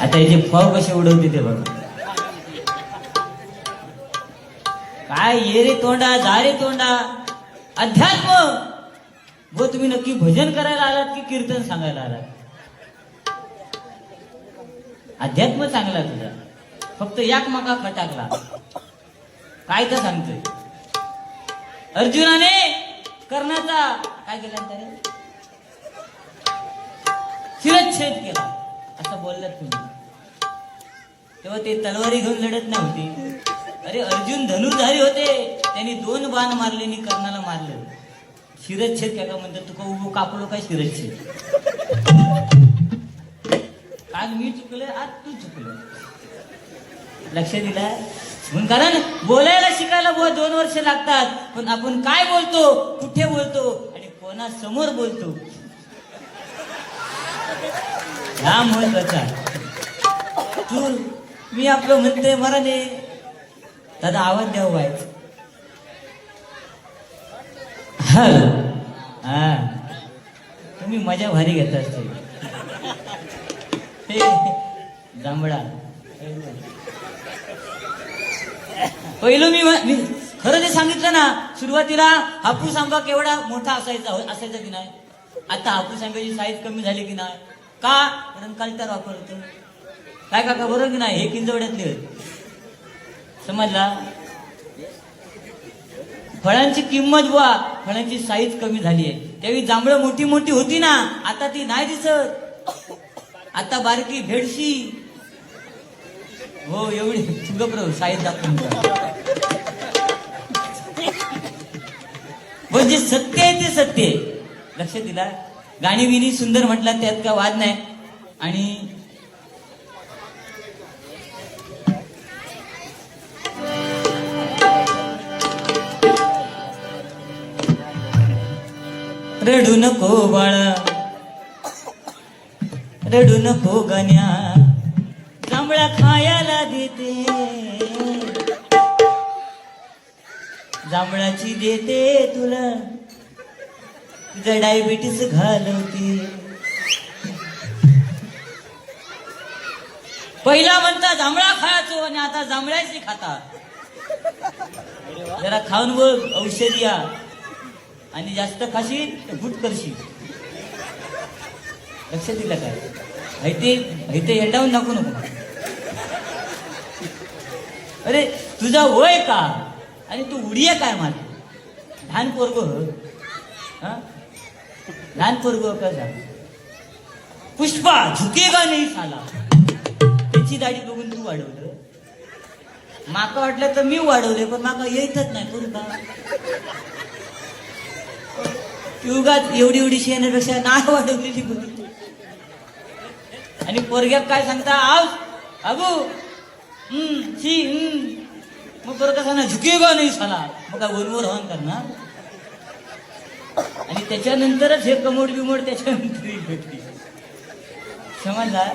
आता याचे फव कसे उडवते ते बघा. काय ये रे तोंडा जा रे तोंडा. अध्यात्म व तुम्ही नक्की भजन करायला आलात की कीर्तन सांगायला आलात? अध्यात्म चांगला तुझा, फक्त याक मका खटाकला. काय तर सांगतोय अर्जुनाने कर्णाचा काय केला रे? शिरच्छेद केला असं बोललात तुम्ही. तेव्हा ते तलवारी घेऊन लढत नव्हती. अरे अर्जुन धनुर्धारी होते, त्यांनी 2 बाण मारले आणि कर्णाला मारलं. शिरच्छेद काय का म्हणतात? तुका उभं कापलो काय शिरच्छेद? काल मी चुकले, आज तू चुकलं. लक्ष दिला? म्हणून कारण बोलायला शिकायला 2 वर्ष लागतात, पण आपण काय बोलतो, कुठे बोलतो आणि कोणासमोर बोलतो हा महत्वाचा. तू मी आपलं म्हणते मराने दादा आवाज द्यावा व्हायचं. हॅलो हा तुम्ही मजा भारी घेता असते. जांभळा पहिलं मी खरं ते सांगितलं ना सुरुवातीला. हापूस आंबा केवढा मोठा असायचा की नाही? आता हापूस आंब्याची साईज कमी झाली की नाही? का? कारण कल्टर वापरतो. काय काका बरोबर की नाही? हे किंजवड्यातले समजला. फळांची किंमत बुवा, फळांची साईज कमी झाली आहे. त्यावेळी जांभळं मोठी मोठी होती ना, आता ती नाही दिसत. आता बारकी भेडशी. हो एवढी गप्र साईज दाखवून. पण जे सत्य आहे ते सत्य आहे. लक्ष दिला? गाणी बिनी सुंदर म्हटलं त्यात काय वाद नाही. आणि रडू नको बाळा रडू नको गण्या, जांभळा खायला देते, जांभळाची देते तुला, तुझा डायबिटीस घालवते. पहिला म्हणता जांभळा खायचो आणि आता जांभळाची खाता. जरा खाऊन बघ औषधी या, आणि जास्त खाशील तर गुट करशील. लक्ष दिलं काय? इथे एंडावून दाखवू नको. अरे तुझा वय का आणि तू उडिया काय मार? लहान पोरग हा लहान पोरग का सांग. पुष्पा झुकेगा नाही साला. त्याची दाढी बघून तू वाढवलं. माका वाटलं तर मी वाढवले, पण माका येतच नाही करू का? युगात एवढी शेण्यापेक्षा नाही वाढवलेली बघितली. आणि पोरग्यात काय सांगता? आव अगो मग पोरगा सांगणार झुकेगा नाही साला. मग काय वनवर हवन करणार? आणि त्याच्यानंतरच हे कमोड बिमोड त्याच्यानंतर भेटली. समजला?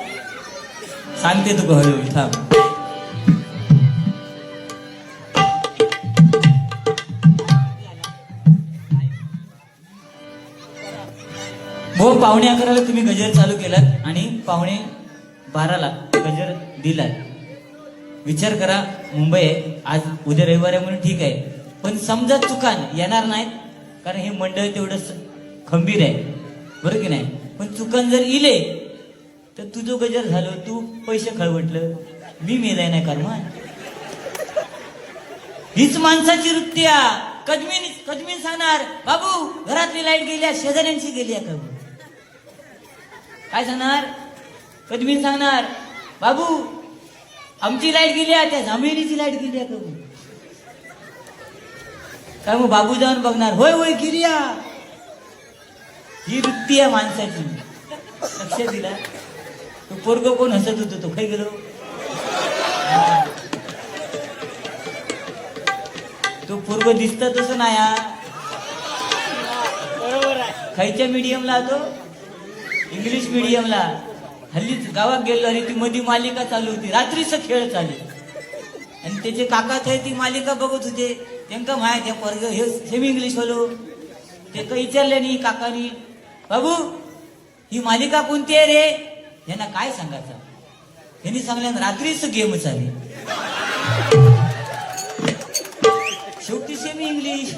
सांगते तू हळूहळू थांब. हो 11:15 तुम्ही गजर चालू केलात आणि 11:15 गजर दिलात. विचार करा, मुंबई आहे आज, उद्या रविवार आहे म्हणून ठीक आहे, पण समजा चुकान येणार नाहीत कारण हे मंडळ तेवढं खंबीर आहे, बरं की नाही? पण चुकान जर इले तर तुझं गजर झालं, तू पैसे खळवटलं, मी मेलाय नाही कर्मा. हीच माणसाची वृत्ती. कदमीन सांगणार बाबू घरातली लाईट गेल्या, शेजाऱ्यांची गेली का? काय सांगणार? कदमीन सांगणार बाबू आमची लाईट गेली, त्या जांभळीची लाईट गेली का? काय मग बाबू जाऊन बघणार, होय होय गिरिया. ही वृत्ती आहे माणसाची. लक्ष दिला? तो पोरग कोण हसत होतो, तो खाई गेलो. तो पोरग दिसत तसं नाही. खायच्या मीडियमला तो इंग्लिश मीडियमला. हल्लीच गावात गेलो आणि ती मध्ये मालिका चालू होती, रात्रीच खेळ चालू, आणि त्याचे काका थे ती मालिका बघत होते. त्यांना माहित आहे पोरग हे सेमी इंग्लिश होलो. ते काही विचारले नाही काकानी, बाबू ही मालिका कोणती आहे रे? यांना काय सांगायचं? यांनी सांगल्या रात्रीच गेम चालली, शेवटी सेमी इंग्लिश.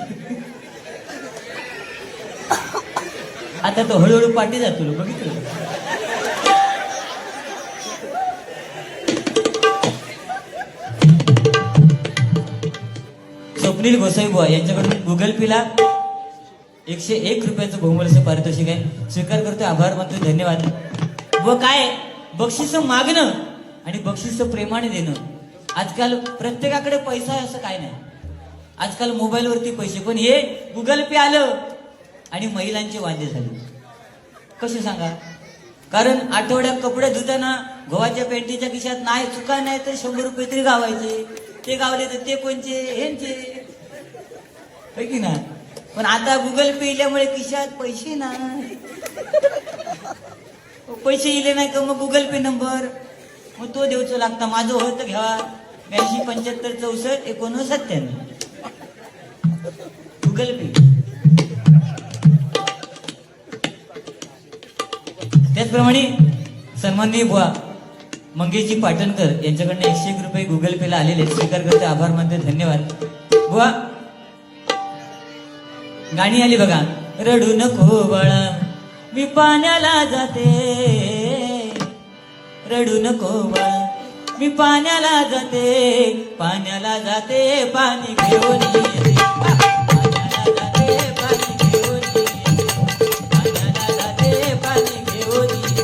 आता तो हळूहळू पाठी जातो, बघितलं. स्वप्नील गोसाई बुवा यांच्याकडून गुगल पेला 101 रुपयाचं बहुमूल्य पारितोषिक आहे, स्वीकार करतोय, आभार मानतोय, धन्यवाद. व काय बक्षीस मागणं आणि बक्षीस प्रेमाने देणं. आजकाल प्रत्येकाकडे पैसा आहे असं काय नाही, आजकाल मोबाईलवरती पैसे. पण हे गुगल पे आलं आणि महिलांचे वाद्य झाले. कसे सांगा? कारण आठवड्यात कपडे धुताना गव्हाच्या पॅन्टीच्या खिशात नाही चुका नाही तर 100 रुपये तरी गावायचे. ते गावले तर ते कोणचे ह्यांचे, है की नाही? पण आता गुगल पे इल्यामुळे खिशात पैसे नाही, पैसे इले नाही का मग गुगल पे नंबर मग तो देऊच लागता. माझं होतं घ्यावा 82 75 64 59 गुगल पे. त्याचप्रमाणे सन्माननीय बुवा मंगेशजी पाटणकर यांच्याकडनं 101 रुपये गुगल पेला आलेले, स्वीकार करते, आभार मानते, धन्यवाद. बुवा गाणी आली बघा. रडू नको बाळा मी पाण्याला जाते, रडू नको बाळा मी पाण्याला जाते, पाण्याला जाते पाणी घेऊन येते, पाण्याला जाते पाणी घेऊन येते, पाण्याला जाते पाणी घेऊन येते.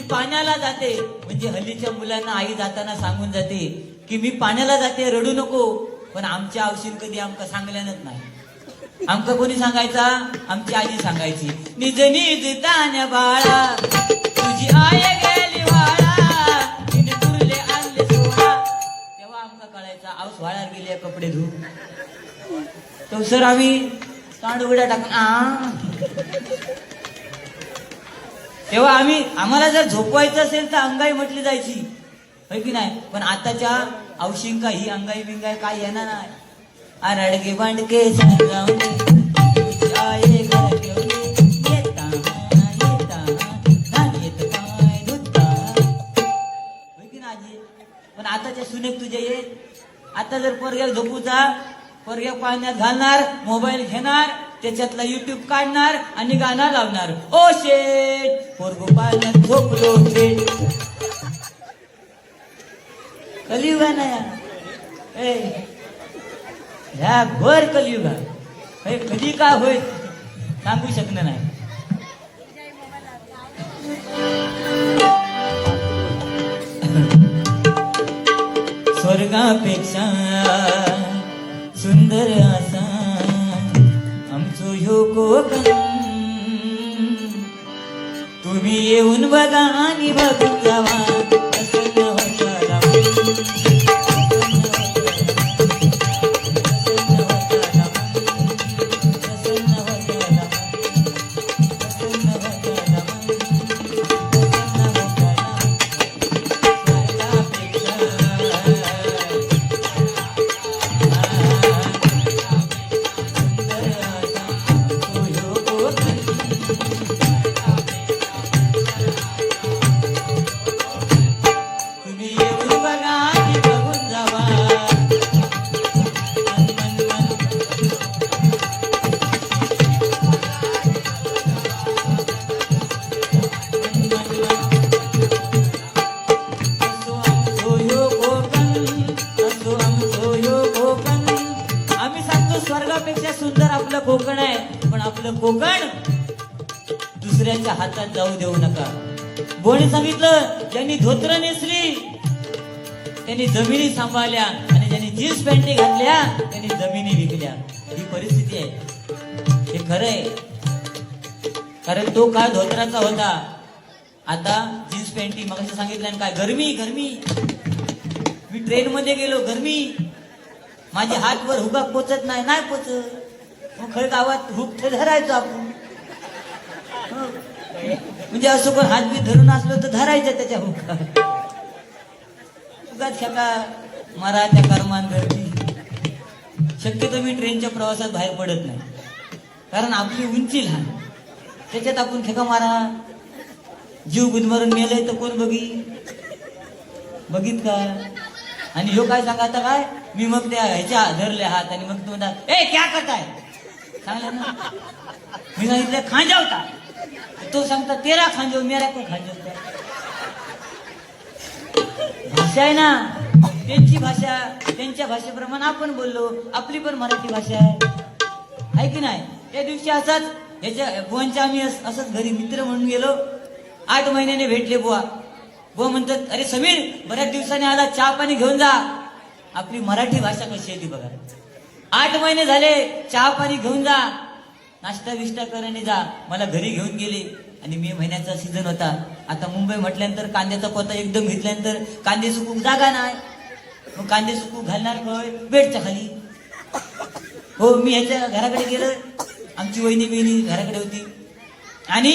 पाण्याला जाते म्हणजे हल्लीच्या मुलांना आई जाताना सांगून जाते की मी पाण्याला जाते, रडू नको. पण आमच्या औषध कधी आमका सांगल्यानच नाही. आमका कोणी सांगायचा? आमची आजी सांगायची, निज निज तान्या बाळा तुझी आय गेली वाळा, तिने तुरले आणले सोळा. तेव्हा आमका कळायचा आऊस वाळार गेले कपडे धु. तो सर आम्ही तांड उड्या टाकून तेव्हा आम्हाला जर झोपवायचं असेल तर अंगाई म्हटली जायची, है की नाही? पण आताच्या औशिंका ही अंगाई बिंगाई काय येणार नाही. आरडगे बांडके पण आताच्या सुनेक तुझ्या येत. आता जर पोरग्याला झोपूचा, पोरग्या पाण्यात घालणार, मोबाईल घेणार, त्याच्यातला युट्यूब काढणार आणि गाणं लावणार. ओ शेट पोरगो पाण्यात झोपलो शेट. कलियुग आहे ना ह्या भर कलियुग आहे. कधी काय होय सांगू शकणार नाही. स्वर्गापेक्षा सुंदर असा आमचो ह्यो कोकण, तुम्ही येऊन बघा आणि बघून जावा. स्वर्गापेक्षा सुंदर आपलं कोकण आहे. पण आपलं कोकण दुसऱ्याच्या हातात जाऊ देऊ नका. बोने सांगितलं, ज्यांनी धोत्र नेसली त्यांनी जमिनी सांभाळल्या आणि ज्यांनी जीन्स पॅन्टी घातल्या त्यांनी जमिनी विकल्या. ही परिस्थिती आहे. हे खरं आहे. कारण तो काळ धोत्राचा होता. आता जीन्स पॅन्टी. मग असं सांगितलं काय, गरमी गरमी. मी ट्रेन मध्ये गेलो, गरमी. माझे हात वर हुका पोचत नाही, नाही पोचत. मग खरं गावात हुक धरायचो आपण. म्हणजे असं कोण हात बी धरून असलो तर धरायचं त्याच्या हुका. उगाच खेका मारा त्या कर्मान गर्दी. शक्यतो मी ट्रेनच्या प्रवासात बाहेर पडत नाही. कारण आपली उंची लहान, त्याच्यात आपण खेका मारा. जीव गुदमरून मेले तर कोण बघित का. आणि ह्यो काय सांगा आता काय, मी मग त्या ह्याच्या धरले हात आणि मग तो म्हणता, ए क्या करताय, सांगलं ना. मी सांगितलं खांजा होता. तो सांगता तेरा खांजो, मेरा को खांजो. भाषा आहे ना, त्यांची भाषा, त्यांच्या भाषेप्रमाणे आपण बोललो. आपली पण मराठी भाषा आहे की नाही. त्या दिवशी असाच याच्या बुवांच्या आम्ही असंच घरी मित्र म्हणून गेलो. 8 महिन्याने भेटले बुवा. बुवा म्हणतात, अरे समीर बऱ्याच दिवसांनी आला, चहा पाणी घेऊन जा. आपली मराठी भाषा कशी आहे ती बघा. 8 महिने झाले, चहा पाणी घेऊन जा, नाश्ता बिष्टा करायला जा. मला घरी घेऊन गेले. आणि मे महिन्याचा सीझन होता. आता मुंबई म्हटल्यानंतर कांद्याचा पोता एकदम घेतल्यानंतर कांदे सुकूक जागा नाही. मग कांदे सुकूक घालणार काय, बेडच्या खाली. हो, मी ह्याच्या घराकडे गेलो. आमची वहिनी घराकडे होती. आणि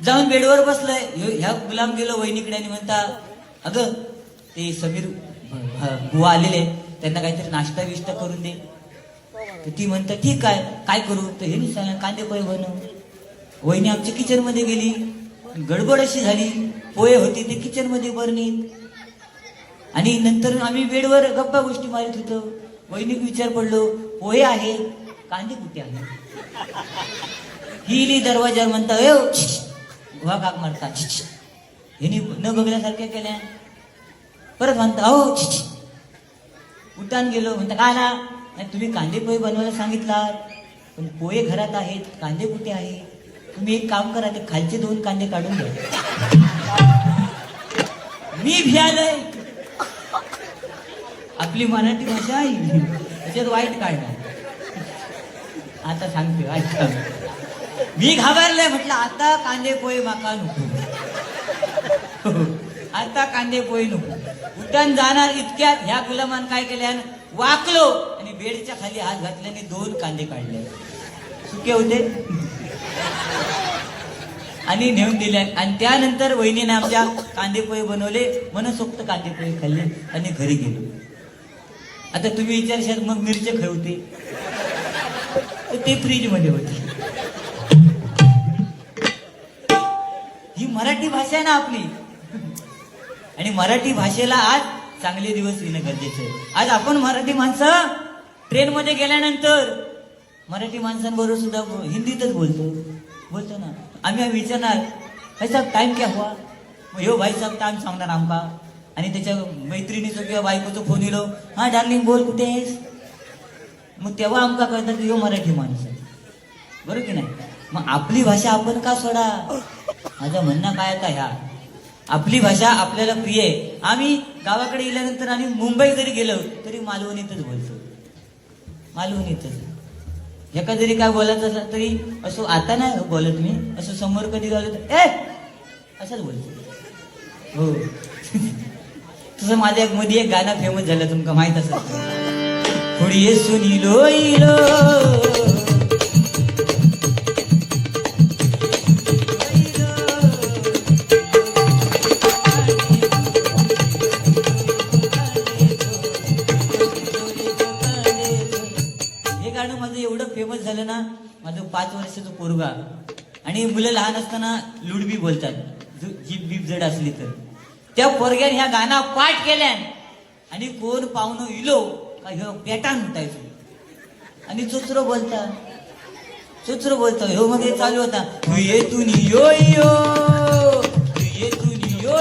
जाऊन बेडवर बसलोय. ह्या गुलाम गेलो वहिनीकडे आणि म्हणता, अगं ते समीर बुवा आलेले, त्यांना काहीतरी नाश्ता बिष्टा करून दे. तर ती म्हणता ठीक आहे, काय करू. तर हे सांगा, कांदे पोहे बनव. वहिनी आमच्या किचन मध्ये गेली. गडबड अशी झाली, पोहे होते ते किचन मध्ये बरणीत. आणि नंतर आम्ही बेडवर गप्पा गोष्टी मारित होतो. वहिनीक विचार पडलो, पोहे आहे, कांदे कुठे आहे. हिली दरवाजा म्हणता, गुहा काक मारता. हिनी न बघल्यासारख्या केल्या. परत म्हणता, हो उठान गेलो. म्हणता काय ना, नाही तुम्ही कांदे पोहे बनवायला सांगितला, पण पोहे घरात आहेत, कांदे कुठे आहे. तुम्ही एक काम करा, ते खालचे 2 कांदे काढून घ्या. मी भियालय. आपली मराठी भाषा आहे, त्याच्यात वाईट काढणार. आता सांगते ऐका. मी घाबरले. म्हटलं आता कांदे पोहे माका नको. आता कांदे पोहे नको. उठण जाणार इतक्यात ह्या गुलामान काय केल्यान, वाकलो आणि बेडच्या खाली हात घातल्याने 2 कांदे काढले. सुके होते आणि नेऊन दिले. आणि त्यानंतर वहिनीने आमच्या कांदे पोहे बनवले. मनसोक्त कांदे पोहे खाल्ले आणि घरी गेलो. आता तुम्ही विचारशाल मग मिरचे खाय होते, तर ते फ्रीज मध्ये होते. ही मराठी भाषा आहे ना आपली. आणि मराठी भाषेला आज चांगले दिवस येणं गरजेचं आहे. आज आपण मराठी माणसं ट्रेन मध्ये गेल्यानंतर मराठी माणसांबरोबर सुद्धा हिंदीतच बोलतो ना. आम्ही विचारणार, भाई साहेब टाइम क्या हुआ. हो भाई साहेब टाइम सांगणार आमका. आणि त्याच्या मैत्रिणीचं किंवा बायकोचं फोन येलो, हा डार्लिंग बोल कुठे आहेस. मग तेव्हा आमका कळतं की हो मराठी माणूस आहे. बरोबर की नाही. मग आपली भाषा आपण का सोडा. माझं म्हणणं काय आता, ह्या आपली भाषा आपल्याला प्रिय आहे. आम्ही गावाकडे गेल्यानंतर आणि मुंबई जरी गेलो तरी मालवणीतच बोलतो. मालवणीतच. एका जरी काय बोलायचं असलं तरी असं आता नाही बोलत मी. असं समोर कधी झालं तर असंच बोलतो. हो. तसं माझ्या मध्ये एक गाणं फेमस झालं, तुमका माहित असेल. थोडी सुनीलो इलो फेमस झालं ना. माझं 5 वर्षाचं पोरगा आणि मुलं लहान असताना लुडबी बोलतात, जीप बीप जड असली तर. त्या पोरग्याने ह्या गाणं पाठ केल्यान आणि कोण पाहुणं इलो का ह्यो पेटान उठायचो आणि चोचरो बोलता ह्यो मग हे चालू होता. ये तू यो यो ये तू यो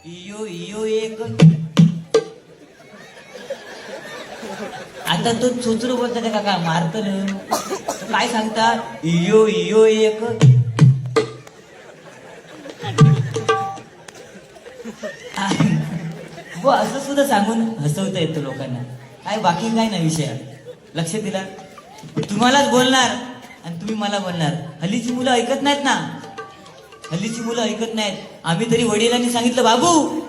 यो यो एक. आता तो चोचरो बोलता का काय मारत काय सांगता, इयो इयो एक. हो असं सुद्धा सांगून हसवता येतं लोकांना. काय बाकी काय नाही विषय. लक्ष दिला तुम्हालाच बोलणार आणि तुम्ही मला बोलणार. हल्लीची मुलं ऐकत नाहीत ना, हल्लीची मुलं ऐकत नाहीत. आम्ही तरी वडिलांनी सांगितलं बाबू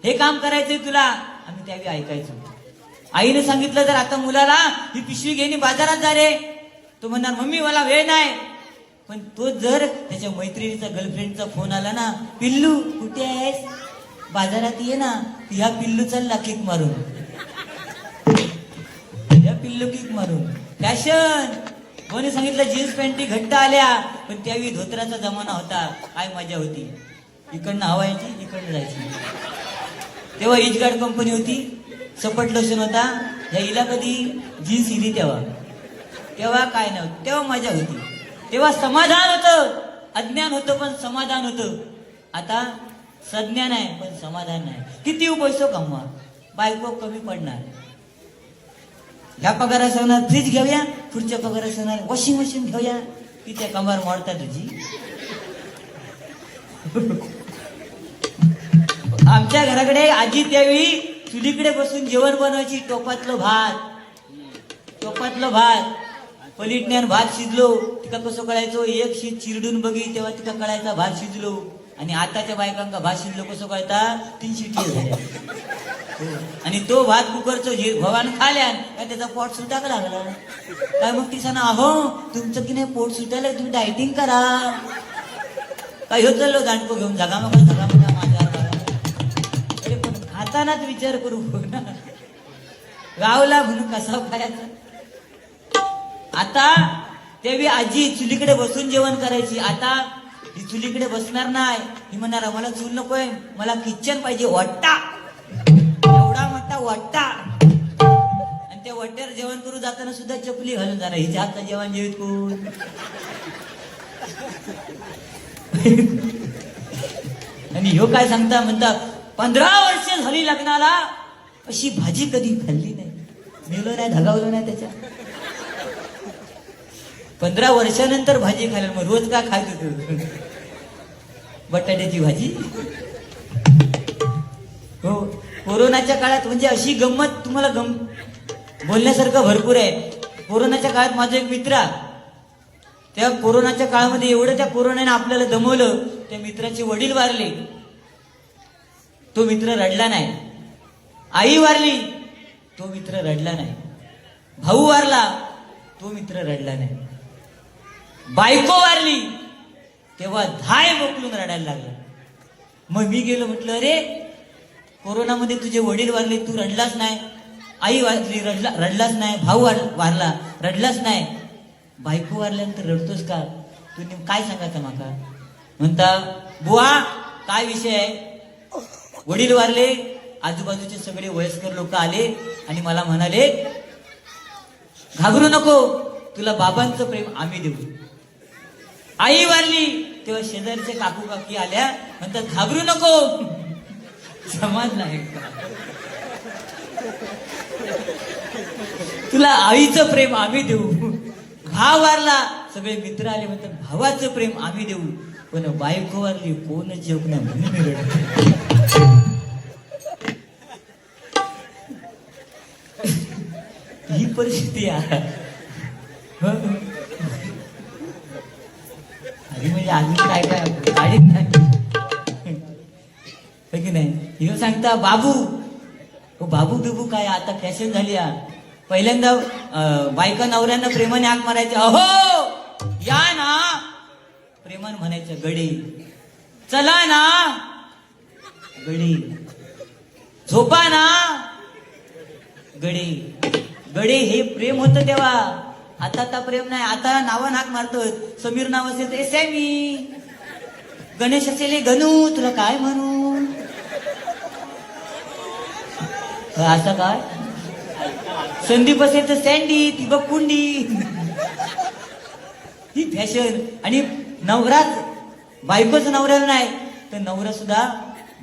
हे काम करायचंय तुला, आम्ही त्यावेळी ऐकायचो. आईने सांगितलं जर आता मुलाला ही पिशवी घेणे बाजारात जा रे, तो म्हणणार मम्मी मला वेळ नाही. पण तो जर त्याच्या मैत्रिणीचा गर्लफ्रेंडचा फोन आला ना, पिल्लू कुठे आहेस, बाजारात ये ना, ह्या पिल्लू चालला किक मारून, ह्या पिल्लू किक मारून. फॅशन कोणी सांगितलं जीन्स पॅन्टी घट्ट आल्या, पण त्यावेळी धोत्राचा जमाना होता. काय मजा होती, इकडनं हवायची इकडनं जायची. तेव्हा इजगार्ड कंपनी होती, सपट लोशन होता. ह्या हिला कधी जीन्स इली तेव्हा काय नव्हतं, तेव्हा मजा होती. तेव्हा समाधान होतं, अज्ञान होतं पण समाधान होतं. आता सज्ञान आहे पण समाधान नाही. किती पैसे कमवा, बायको कमी पडणार. ह्या पगारात होणार फ्रीज घेऊया, पुढच्या पगारात होणार वॉशिंग मशीन घेऊया, तिच्या कमार मोडतात तुझी. आमच्या घराकडे आजी त्यावेळी चुलीकडे बसून जेवण बनवायची. टोपातलं भात पलिटण्यान भात शिजलो, तिका कसं कळायचो, एक शीत चिरडून बघी तेव्हा तिका कळायचा भात शिजलो. आणि आताच्या बायकांका भात शिजलो कसं कळता, 3 शिटी झाल्या. आणि तो भात कुकरचं भवान खाल्यान काय त्याचा पोट सुटाक लागला. काय मग ती सांगा अहो तुमचं की नाही पोट सुटायला, तुम्ही डायटिंग करा. काय होत चाललो दांडको घेऊन जागा माझ्या. अरे पण खातानाच विचार करू ना, गावला म्हणून कसा खायचा. आता तेव्हा आजी चुलीकडे बसून जेवण करायची. आता ही चुलीकडे बसणार नाही, ही म्हणणार मला चूल नकोय, मला किचन पाहिजे, वाट्टा, एवढा मोठा वाट्टा. आणि त्या वाट्यावर जेवण करू जाताना सुद्धा चपली घालून जाणार. हिच्या हातचं जेवण जेवीत कोण. आणि ह्यो काय सांगता म्हणता 15 वर्ष झाली लग्नाला, अशी भाजी कधी खाल्ली नाही, नेलो नाही, धगावलो नाही त्याच्या. 15 वर्षानंतर भाजी खायला, मग रोज का खात होतो बटाट्याची भाजी. हो कोरोनाच्या काळात म्हणजे अशी गंमत तुम्हाला बोलण्यासारखं भरपूर आहे. कोरोनाच्या काळात माझा एक मित्र, त्या कोरोनाच्या काळामध्ये एवढं त्या कोरोनाने आपल्याला दमवलं, त्या मित्राचे वडील वारले, तो मित्र रडला नाही. आई वारली, तो मित्र रडला नाही. भाऊ वारला, तो मित्र रडला नाही. बायको वारली तेव्हा धाय मोकलून रडायला लागला. मग मी गेलो, म्हटलं अरे कोरोनामध्ये तुझे वडील वारले, तू रडलाच नाही. आई वारली, रडलाच नाही. भाऊ वारला, रडलाच नाही. बायको वारल्यानंतर रडतोस का, तू काय सांगायचं माका. म्हणता बुवा काय विषय आहे. वडील वारले, आजूबाजूचे सगळे वयस्कर लोक आले आणि मला म्हणाले घाबरू नको, तुला बाबांचं प्रेम आम्ही देऊ. आई वारली तेव्हा शेजारचे काकू काकी आल्या, म्हणतात घाबरू नको, समाज नाही, तुला आईचं प्रेम आम्ही देऊ. भाव वारला, सगळे मित्र आले, म्हणतात भावाचं प्रेम आम्ही देऊ. पण बायको वारली, कोणच जेवक नाही म्हणून ही परिस्थिती आहे. म्हणजे अजून काय काय काळीच नाही की नाही. हिरो सांगता बाबू, बाबू बिबू काय आता फॅशन झाली. पहिल्यांदा बायका नवऱ्यांना प्रेमाने हाक मारायचे, अहो या ना, प्रेमान म्हणायचं गडी, चला ना गडी, झोपा ना गडी. गडे हे प्रेम होतं तेव्हा. आता प्रेम नाही. आता नावा नाक मारतोय. समीर नाव असेल तर सॅमी, गणेश असेल गणू, तुला काय म्हणू. असं काय. संदीप असेल तर सँडी, ती बघ कुंडी. ही फॅशन. आणि नवराच बायकोच नवऱ्याला नाही तर नवरा सुद्धा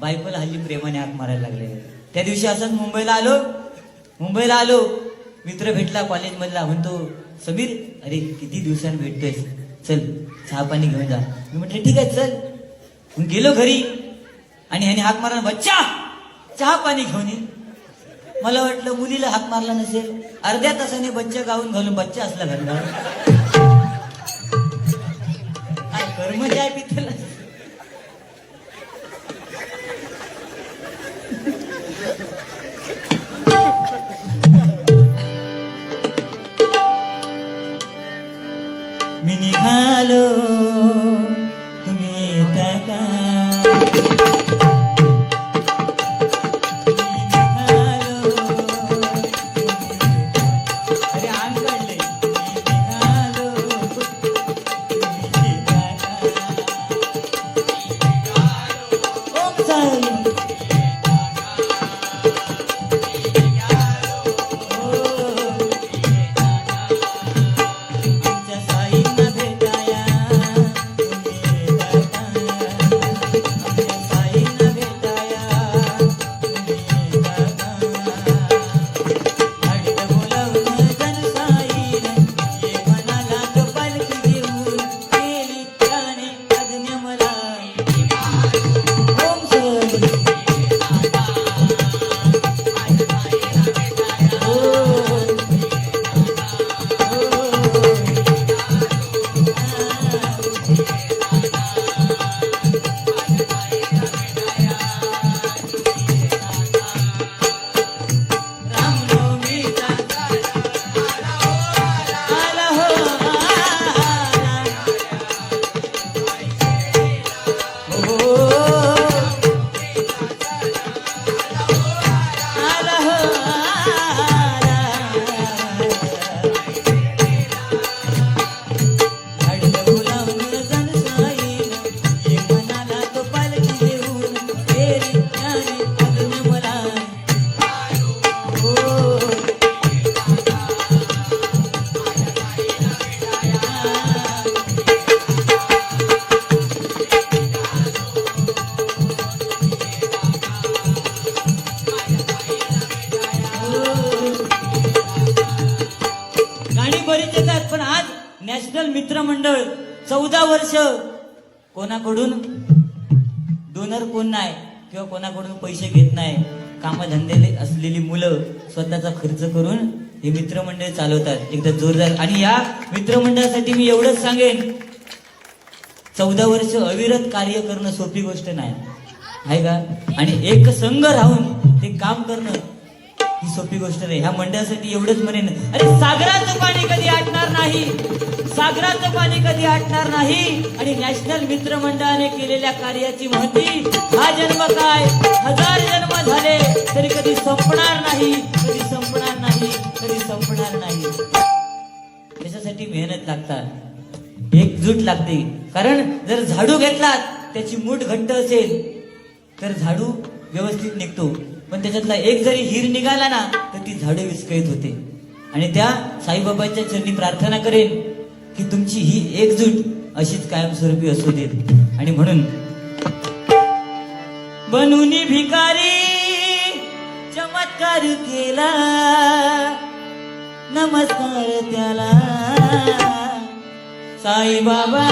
बायकोला हल्ली प्रेमाने हाक मारायला लागले. त्या दिवशी असंच मुंबईला आलो, मित्र भेटला कॉलेजमधला, म्हणतो समीर अरे किती दिवसांनी भेटतोय, चल चहा पाणी घेऊन जा. मी म्हटलं ठीक आहे चल. गेलो घरी आणि ह्याने हाक मारा, बच्चा चहा पाणी घेऊन ये. मला वाटलं मुलीला हाक मारला नसेल, अर्ध्या तासाने बच्चा गाऊन घालून बच्चा असला घरला. कर्म जाय पितेला. मी निघालो तुम्ही येता का. नॅशनल मित्र मंडळ 14 वर्ष कोणाकडून डोनर कोण नाही किंवा कोणाकडून पैसे घेत नाही, कामधंदे असलेली मुलं स्वतःचा खर्च करून हे मित्रमंडळ चालवतात. एकदा जोरदार. आणि या मित्रमंडळासाठी मी एवढंच सांगेन, 14 वर्ष अविरत कार्य करणं सोपी गोष्ट नाही आहे का. आणि एक संघ राहून ते काम करणं ही सोपी गोष्ट नाही. ह्या मंडळासाठी एवढंच म्हणेन, अरे सागराचं पाणी कधी आटणार नाही, सागराचं पाणी कधी आटणार नाही. आणि नॅशनल मित्र मंडळाने केलेल्या कार्याची महती हा जन्म काय 1000 जन्म झाले तरी कधी संपणार नाही, कधी संपणार नाही, कधी संपणार नाही. त्याच्यासाठी मेहनत लागतात, एकजूट लागते. कारण जर झाडू घेतलात त्याची मूठ घट्ट असेल तर झाडू व्यवस्थित निघतो, पण त्याच्यातला एक जरी हिर निघाला ना तर ती झाडू विस्कळीत होते. आणि त्या साईबाबांच्या चरणी प्रार्थना करेन की तुमची ही एकजूट अशीच कायमस्वरूपी असू देत. आणि म्हणून बनूनी भिकारी चमत्कार केला, नमस्कार त्याला साईबाबा.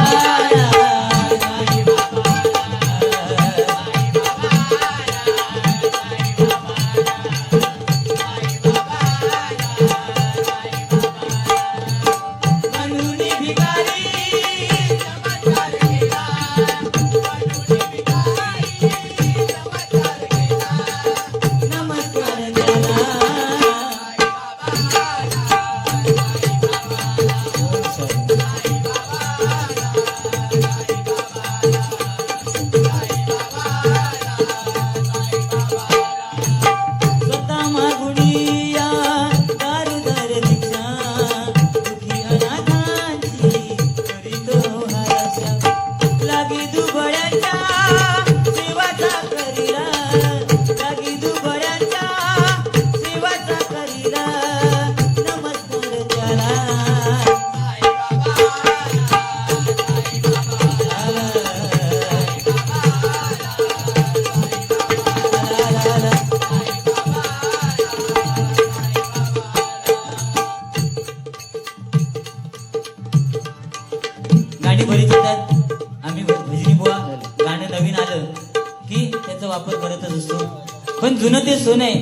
जुनं ते सोनं आहे.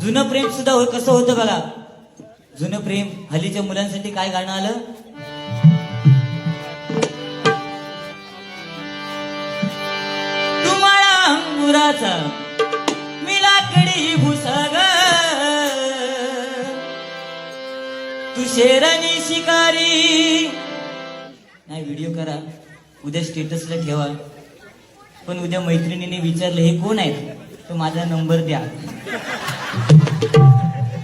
जुनं प्रेम सुद्धा कसं होतं बघा. जुनं प्रेम हल्लीच्या मुलांसाठी काय गाणं आलं. तुम्हाला अंगुराचा मी लाकडी भुसाग, तू शेरानी शिकारी. नाही व्हिडिओ करा, उद्या स्टेटसला ठेवा. पण उद्या मैत्रिणीने विचारलं हे कोण आहेत, तर माझा नंबर द्या.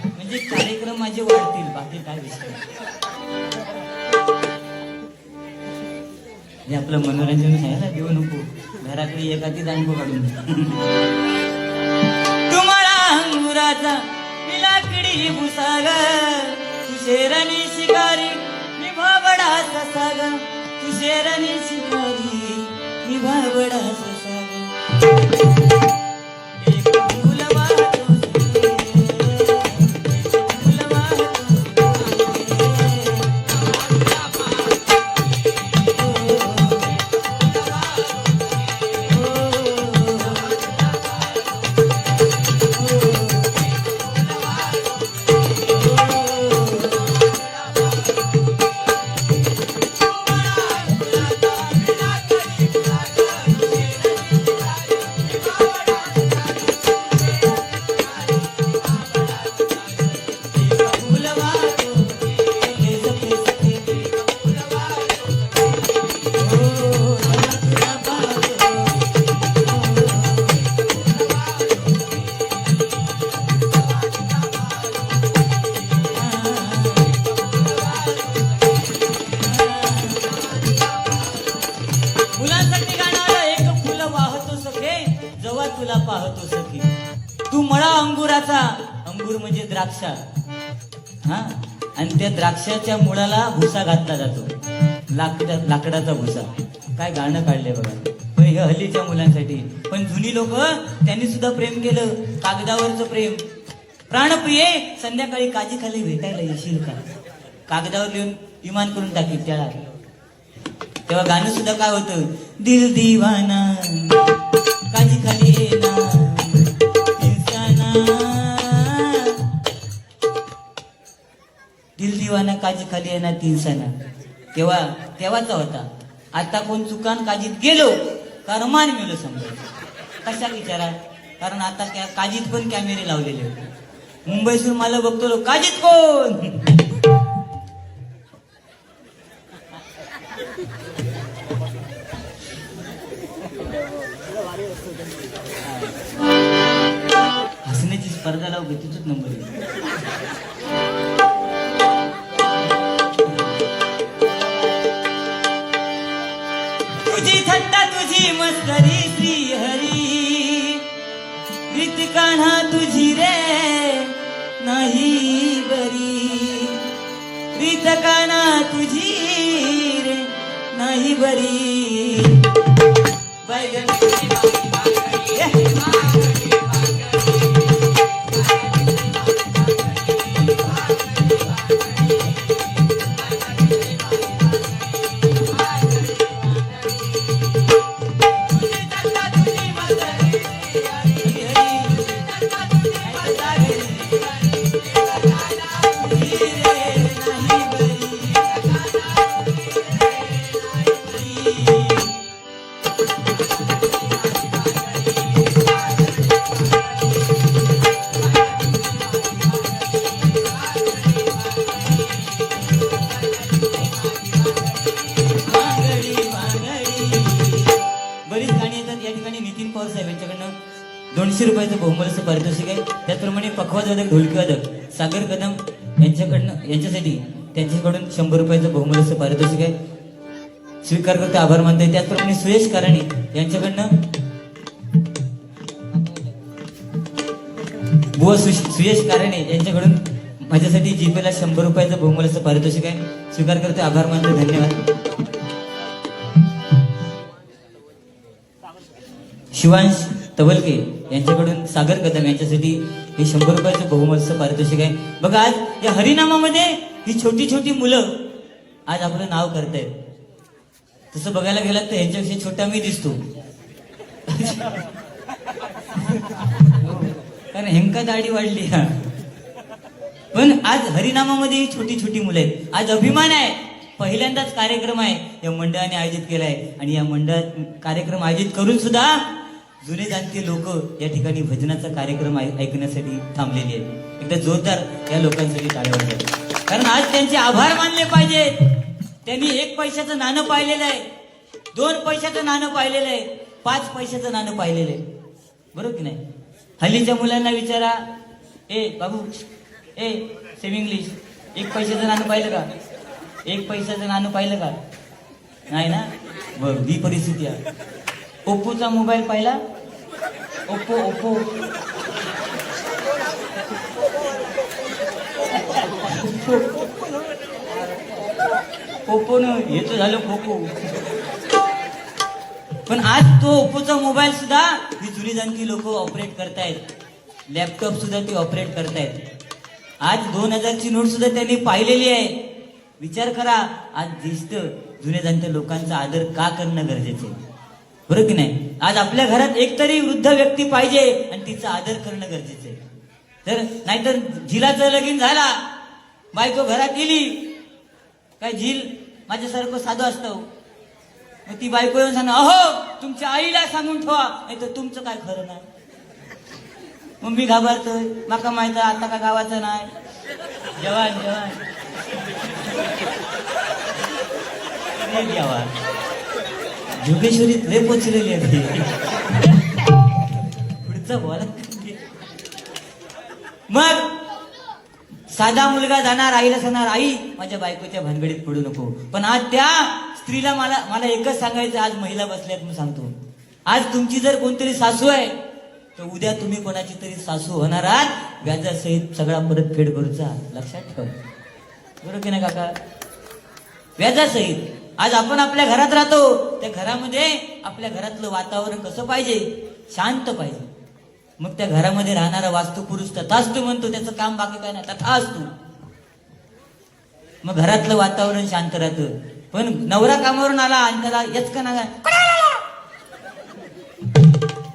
म्हणजे कार्यक्रम माझे वाढतील, बाकी काय विषय. हे आपलं मनोरंजन आहे, देऊ नको घराकडे एखादी दांडको काढून. तुम्हाला अंगुराचा मी लाकडी भुसाग, तू शेरानी शिकारी मी भाबडाचा साग, तू शेरानी शिकारी मी भाबडाचा साग. तुला पाहतो सखी. तू मळा अंगुराचा, अंगूर म्हणजे द्राक्ष, हा, आणि त्या द्राक्षाच्या मुळाला भुसा घातला जातो, लाकडाचा भुसा. काय गाणं काढलंय बघा. पण हे हल्लीच्या मुलांसाठी. पण जुनी लोक त्यांनी सुद्धा प्रेम केलं, कागदावरचं प्रेम. प्राणप्रिये संध्याकाळी काजी खाली भेटायला येशील का. कागदावर लिहून विमान करून टाकील त्याला. तेव्हा गाणं सुद्धा काय होतं. दिल दिवाना काजी खाली येना इंसाना, दिल दिवाना काजी खाली येना तिनसाना. तेव्हाचा होता. आता कोण चुकान काजीत गेलो का रमान मिळलो समजा. कशा विचारा. कारण आता काजीत पण कॅमेरे लावलेले होते. मुंबईतून मला बघतो काजीत कोण. हसण्याची स्पर्धा लावू तिथूच नंबर येईल. तुझी थट्टा तुझी मस्करी श्री हरी, रीत कान्हा तुझी रे नाही बरी, रीत कान्हा तुझी रे नाही बरी. बैगन ₹200 बहुमूल्य पारितोषिक आहे. त्याचप्रमाणे पखवाजवादक ढोलकीवादक सागर कदम यांच्यासाठी त्यांच्याकडून ₹100 बहुमूल्य पारितोषिक आहे. स्वीकार करते, आभार मानते. त्याचप्रमाणे सुयश कराणी यांच्याकडनं बुवा सुयश कराणे यांच्याकडून माझ्यासाठी जीपेला ₹100 बहुमूल्य पारितोषिक आहे. स्वीकार करते, आभार मानते. धन्यवाद. शिवांश तवलके यांच्याकडून सागर कदम यांच्यासाठी हे ₹100 बहुमूल्य पारितोषिक आहे. बघा आज या हरिनामामध्ये ही छोटी छोटी मुलं आज आपलं नाव करतायत. तसं बघायला गेलात तर यांच्यापेक्षा छोटा मी दिसतो. कारण हेंका दाढी वाढली हा. पण आज हरिनामामध्ये छोटी छोटी मुलं आहेत. आज अभिमान आहे, पहिल्यांदाच कार्यक्रम आहे या मंडळाने आयोजित केलाय आणि या मंडळात कार्यक्रम आयोजित करून सुद्धा जुने जाणते लोक या ठिकाणी भजनाचा कार्यक्रम ऐकण्यासाठी थांबलेली आहेत. एकदा जोरदार या लोकांसाठी टाळ्या वाजवा, कारण आज त्यांचे आभार मानले पाहिजेत. त्यांनी 1 पैशाचं नाणं पाहिलेलं आहे, 2 पैशाचं नाणं पाहिलेलं आहे, 5 पैशाचं नाणं पाहिलेलं आहे. बरोबर की नाही? हल्लीच्या मुलांना विचारा, ए बाबू ए सेम इंग्लिश, 1 पैशाचं नाणं पाहिलं का? 1 पैशाचं नाणं पाहिलं का? नाही ना? बरं, ही परिस्थिती आहे. ओप्पोचा मोबाईल पाहिला? ओप्पो ओप्पो न हे तर झालं पोको. पण आज तो ओप्पोचा मोबाईल सुद्धा ही जुनी जाणती लोक ऑपरेट करतायत. लॅपटॉप सुद्धा ते ऑपरेट करतायत. आज 2000ची नोट सुद्धा त्यांनी पाहिलेली आहे. विचार करा, आज ज्येष्ठ जुने जाणत्या लोकांचा आदर का करणं गरजेचं आहे? बरोबर की नाही? आज आपल्या घरात एकतरी वृद्ध व्यक्ती पाहिजे आणि तिचा आदर करणं गरजेचं आहे. तर नाहीतर झिलाचं लगीन झाला, बायको घरात गेली, काय झील माझ्यासारखं साधं असतं, मग ती बायको येऊन सांग, अहो तुमच्या आईला सांगून ठेवा, नाही तर तुमचं काय खरं नाही. मग मी घाबरतोय, माका माहित आता का गावाचं नाही. जवान जवान जोगेश्वरीत लय पोचलेली आहे. पुढचं बोला. मग साधा मुलगा जाणार, आईला सांगणार, आई माझ्या बायकोच्या भानगडीत पडू नको. पण आज त्या स्त्रीला मला एकच सांगायचं, आज महिला बसल्यात मी सांगतो, आज तुमची जर कोणतरी सासू आहे तर उद्या तुम्ही कोणाची तरी सासू होणार आहात. व्याजासहित सगळा परत फेड करूचा, लक्षात ठेव. बरोबर की नाही काका? व्याजासहित. आज आपण आपल्या घरात राहतो, त्या घरामध्ये आपल्या घरातलं वातावरण कसं पाहिजे? शांत पाहिजे. मग त्या घरामध्ये राहणारा वास्तुपुरुष तथास्तु म्हणतो, त्याचं काम बाकी काय नाही, तथास्तु. मग घरातलं वातावरण शांत राहतं. पण नवरा कामावरून आला आणि त्याला येच का ना,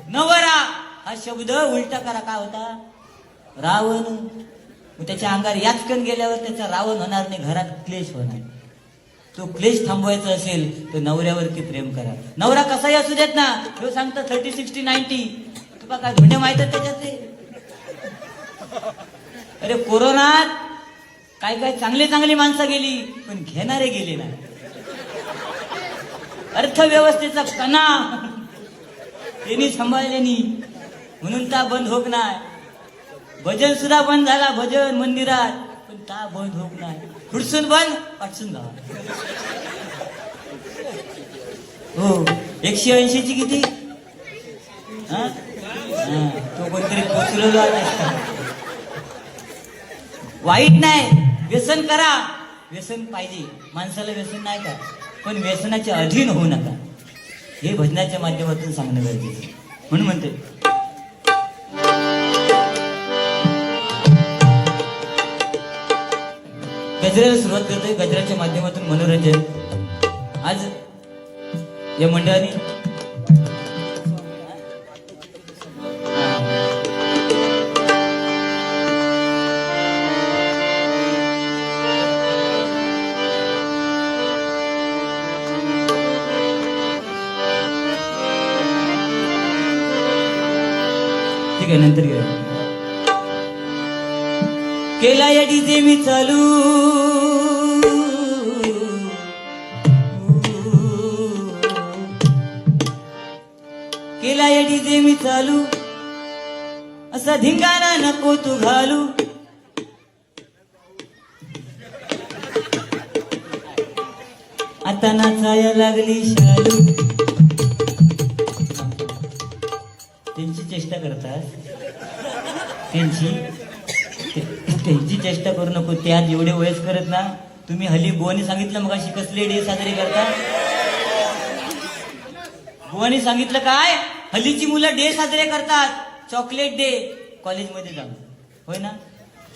नवरा हा शब्द उलटा करा, काय होता? रावण. मग त्याच्या अंगावर याचकन गेल्यावर त्याचा रावण होणार नाही, घरात क्लेश होणार. तो क्लेश थांबवायचा असेल तर नवऱ्यावरती प्रेम करा. नवरा कसाही असू देत ना, तो सांगतो 30, 60, 90. तुला काय धुंडे माहित त्याच्यातले? अरे कोरोनात काय काय चांगली माणसं गेली, पण घेणारे गेले नाही. अर्थव्यवस्थेचा कणा त्यांनी सांभाळले नाही, म्हणून ता बंद होक नाही. भजन सुद्धा बंद झाला, भजन मंदिरात, पण ता बंद होक नाही. खुडसून बंद, पाठसून गावा. हो, 180ची किती? हा, तो कोणतरी पोचलेलो आहे. वाईट नाही, व्यसन करा. व्यसन पाहिजे, माणसाला व्यसन नाही का, पण व्यसनाच्या अधीन होऊ नका. हे भजनाच्या माध्यमातून सांगणं गरजेचं. म्हणून म्हणते, गजराला सुरुवात करतोय. गजराच्या माध्यमातून मनोरंजन. आज या मंडळाने ठीक आहे, नंतर घेऊया. केला या डीजे मी चालू, केला या डीजे मी चालू, असा धिंगाणा नको तू घालू. आता नाचाया लागली शालू. त्यांची चेष्टा करतात, त्यांची चेष्टा करू नको. ते आज एवढे वयस करत ना. तुम्ही हल्ली बुवानी सांगितलं मग अशी कसले डे साजरे करता? बुवानी सांगितलं काय? हल्लीची मुलं डे साजरे करतात. चॉकलेट डे, कॉलेजमध्ये जाऊन, होय ना?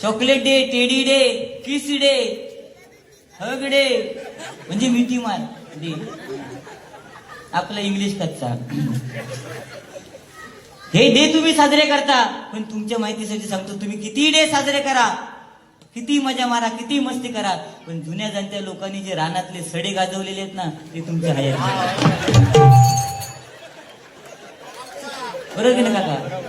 चॉकलेट डे, टेडी डे, किस डे, हग डे, म्हणजे मिठी मार डे. आपला इंग्लिश कच्चा. हे डे तुम्ही साजरे करता, पण तुमच्या माहितीसाठी सांगतो, तुम्ही किती डे साजरे करा, किती मजा मारा, किती मस्ती करा, पण जुन्या जाणत्या लोकांनी जे रानातले सडे गाजवलेले आहेत ना, ते तुमच्या हयात. बरोबर की ना काका?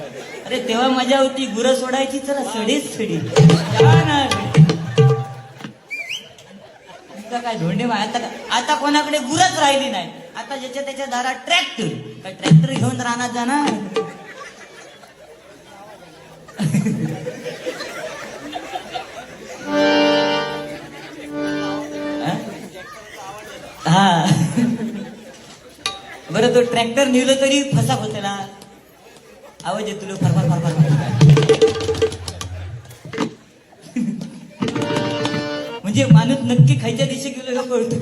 अरे तेव्हा मजा होती, गुरं सोडायची, चला सडेच सडी ना. काय धोंडे आता कोणाकडे गुरच राहिली नाही. आता ज्याच्या त्याच्या दारात ट्रॅक्टर, काय ट्रॅक्टर घेऊन रानात जाणार. हा बरं, तो ट्रॅक्टर नेलं तरी फसा होतेला, आवाज येतो फार फार फार फार. म्हणजे माणूस नक्की खायच्या दिशे गेलो हे कळतो,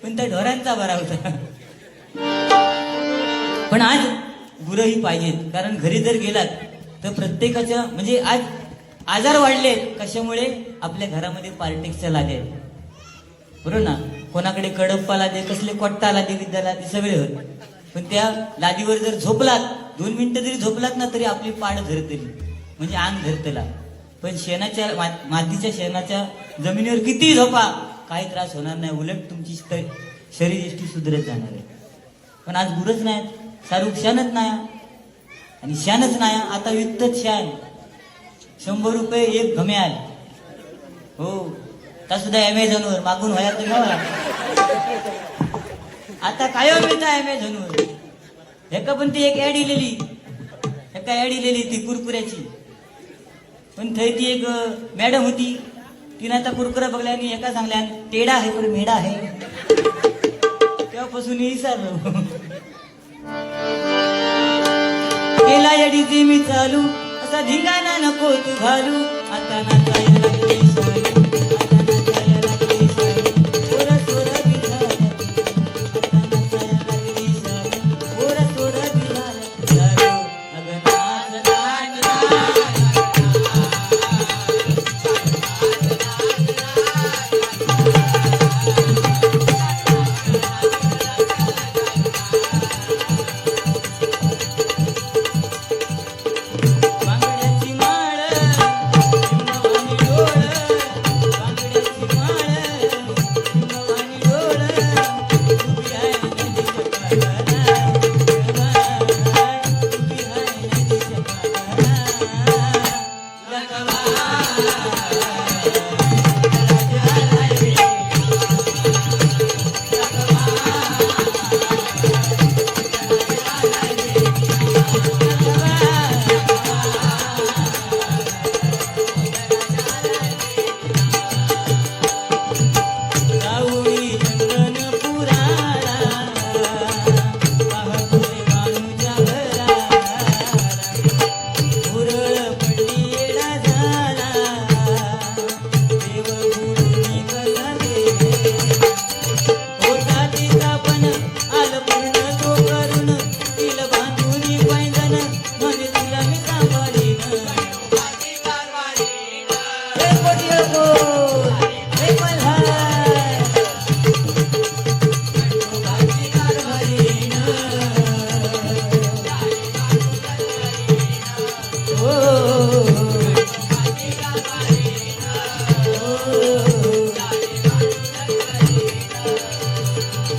पण त्या ढोरांचा बरा होता. पण आज गुरंही पाहिजेत, कारण घरी जर गेलात तर प्रत्येकाच्या म्हणजे आज आजार वाढले. कशामुळे? आपल्या घरामध्ये पार्टेक्सच्या लादे, बरोबर ना. कोणाकडे कडप्पा लादे, कसले कोट्टा लादे, विद्या लादे, सगळे होत. पण त्या लादीवर जर झोपलात, 2 मिनिटं जरी झोपलात ना, तरी आपली पाड धरतली, म्हणजे अंग धरतला. पण शेणाच्या मातीच्या शेणाच्या जमिनीवर किती झोपा, काही त्रास होणार नाही, उलट तुमची शरीरयष्टी सुधरत जाणार आहे. पण आज गुरच नाही, सारूक शानच नाही, आणि शानच नाही. आता विकतच शान, 100 रुपये एक घम्याल. हो, त्या सुद्धा अमेझॉनवर मागून व्हाया तर घ्यावा. आता काय मिळतं अमेझॉनवर. ह्याका पण ती एक ऍड इलेली, ती कुरकुऱ्याची. पण थंय ती एक मॅडम होती, तिने आता कुरकुरा बघल्या आणि एका सांगल्या टेडा आहे पण मेडा आहे. तेव्हापासून विसरलो. केला येडीची मी चालू, असा धिंगाणा नको तू घालू. आता नाचायला लागली शालू, आता नाचायला लागली शालू, पोरं सोरं बिघाला. आता नाचायला लागली शालू, पोरं सोरं बिघाला. शालू अगं नाच नाच नाच.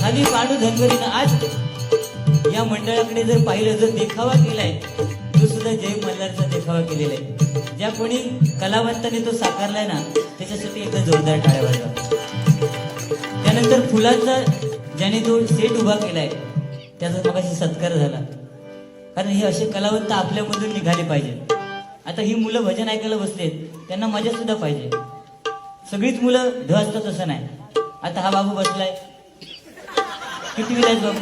खाली पांडू धनगरीनं आज या मंडळाकडे जर पाहिलं, जर देखावा केलाय, तो सुद्धा जय मल्हारचा देखावा केलेला आहे. ज्या कोणी कलावंताने तो साकारलाय ना, त्याच्यासाठी एकदा जोरदार टाळ्या वाजवा. त्यानंतर फुलाचा ज्याने तो सेट उभा केलाय, त्याचा मगाशी सत्कार झाला. कारण हे असे कलावंत आपल्यामधून निघाले पाहिजे. आता ही मुलं भजन ऐकायला बसलेत, त्यांना मजा सुद्धा पाहिजे. सगळीच मुलं ढ असतात असं नाही. आता हा बाबू बसलाय, कितवीला आहेस बाबू?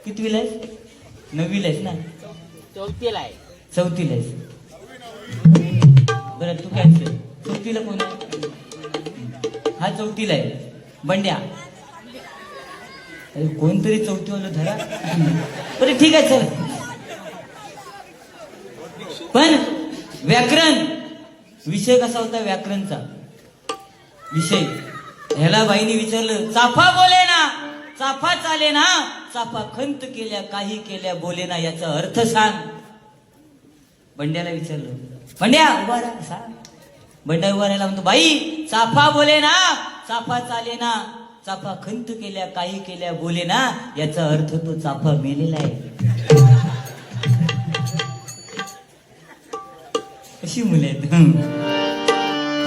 कितवीला आहेस? 9वीला आहेस ना? 4थीला आहे. 4थीला आहेस. बरं, तू काय 4थीला कोण आहे? हा 4थीला आहे, बंड्या. कोणतरी 4थीवालं धरा. बरं ठीक आहे, चल. पण व्याकरण विषय कसा होता? व्याकरणचा विषय ह्याला बाईने विचारलं, चाफा बोले ना, चाफा चाले ना, चाफा खंत केल्या काही केल्या बोले ना, याचा अर्थ सांग. बंड्याला विचारलं, बंड्या उभा राहा सांग. बंड्या उभा राहिला, म्हणतो बाई चाफा बोले ना, चाफा चाले ना, चाफा खंत केल्या काही केल्या बोले ना, याचा अर्थ तो चाफा मेलेला आहे. कशी मुले आहेत.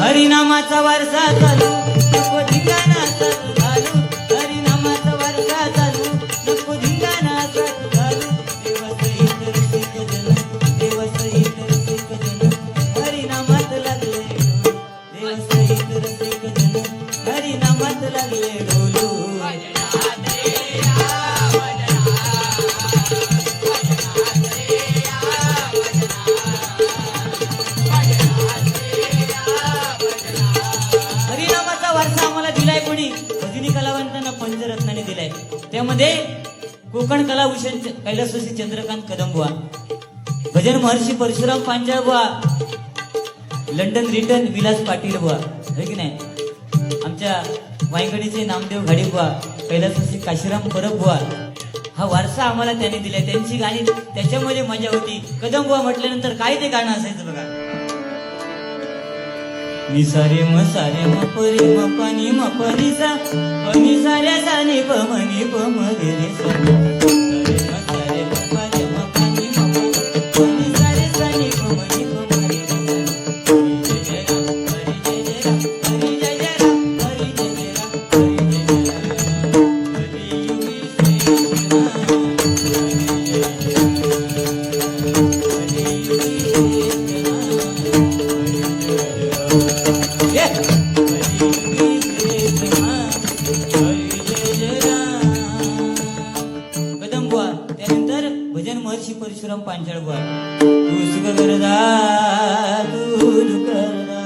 हरिनामाचा वारसा चालू नको धिंगाणा चालू घालू, हरिनामाचा वारसा चालू नको धिंगाणा चालू घालू. देवसहित रसिक जन, देवसहित रसिक जन, हरिनामात लागले डोलू. देवसहित रसिक जन, हरिनामात लागले डोलू. हरिनामाचा वारसा आम्हाला दिलाय कोणी? भजनी कलावंतांना पंचरत्नाने दिलाय. त्यामध्ये कोकण कलाभूषण कैलासवासी चंद्रकांत कदम बुवा, भजन महर्षी परशुराम पांचाळ बुवा, लंडन रिटर्न विलास पाटील बुवा, है की नाही. आमच्या वायगडीचे नामदेव घाडी बुवा, कैलासवासी काशीराम परब बुवा, हा वारसा आम्हाला त्याने दिलाय. त्यांची गाणी त्याच्यामध्ये मजा होती. कदम बुवा म्हटल्यानंतर काय ते गाणं असायचं बघा. नि सारे म सारे म परी म पनी म पनी सा पनी सारे सा नि प म नि प म रे रे सा. सारे म सारे म पनी म पनी म पनी सारे सा नि प म नि प म रे रे सा. जय जय राम हरी जय जय राम हरी जय जय राम हरी जय जय राम हरी जय जय राम हरी युगी श्री राम हरी जय जय राम हरी युगी श्री कदम बुवा. त्यानंतर भजन महर्षी परशुराम पांचाळ बुवा, तू सुख करदा दूर करदा,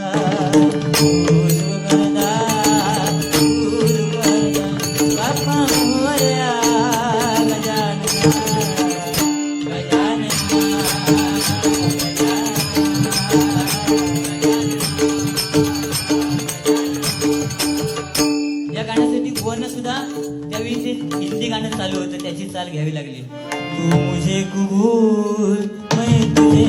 तू सुख करदा दूर करदा, बापा मोरया गजानना गजानना. या गाण्यासाठी बुवांना सुद्धा त्यावेळी ते हिंदी गाणं चालू होतं, त्याची चाल घ्यावी लागली. तू मुझे कबूल मैं तुझे